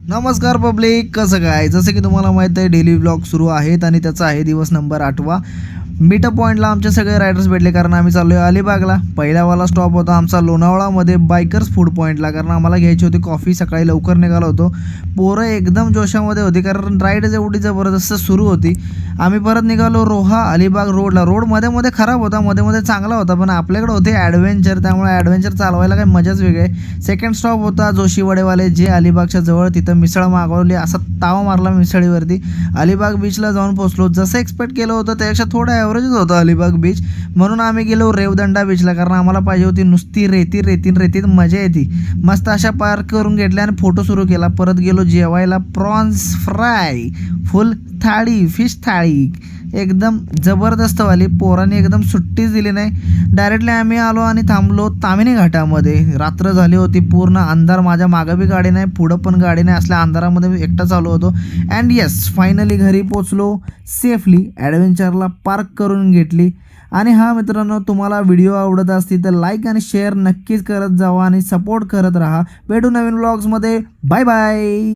नमस्कार पब्लिक, कसं काय? जसं की तुम्हाला माहीत आहे डेली व्लॉग सुरू आहेत आणि त्याचा आहे दिवस नंबर 8वा. मीटअप पॉईंटला आमचे सगळे रायडर्स भेटले कारण आम्ही चाललो आहे अलिबागला. पहिल्यावाला स्टॉप होता आमचा लोणावळामध्ये बायकर्स फूड पॉईंटला, कारण आम्हाला घ्यायची होती कॉफी. सकाळी लवकर निघालो होतो. पोरं एकदम जोशामध्ये होती कारण राईड एवढी जबरदस्त सुरू होती. आम्ही परत निघालो रोहा अलिबाग रोडला. रोड मध्ये मध्ये खराब होता, मध्ये मध्ये चांगला होता, पण आपल्याकडे होते ॲडव्हेंचर, त्यामुळे ॲडव्हेंचर चालवायला काही मजाच वेगळी आहे. सेकंड स्टॉप होता जोशीवाडेवाले, जे अलिबागच्या जवळ. तिथं मिसळ मागवली, असा तावा मारला मिसळीवरती. अलिबाग बीचला जाऊन पोहोचलो. जसं एक्सपेक्ट केलं होतं त्यापेक्षा थोडं ॲव्हरेजच होतं अलिबाग बीच. म्हणून आम्ही गेलो रेवदंडा बीचला, कारण आम्हाला पाहिजे होती नुसती रेतीत मजा येते. मस्त अशा पार्क करून घेतल्या आणि फोटो सुरू केला. परत गेलो जेवायला. प्रॉन्स फ्राय, फुल थाळी, फिश थाळी एकदम जबरदस्तवाली. पोरांनी एकदम सुट्टीच दिली नाही. डायरेक्टली आम्ही आलो आणि थांबलो तामिनी घाटामध्ये. रात्र झाली होती, पूर्ण अंधार. माझ्या मागं बी गाडी नाही, पुढं पण गाडी नाही, असल्या अंधारामध्ये मी एकटा चालू होतो. अँड येस, फायनली घरी पोचलो सेफली. ॲडव्हेंचरला पार्क करून घेतली. आणि हा मित्रांनो, तुम्हाला व्हिडिओ आवडत असतील तर लाईक आणि शेअर नक्कीच करत जावा आणि सपोर्ट करत राहा. भेटू नवीन व्लॉग्समध्ये. Bye bye.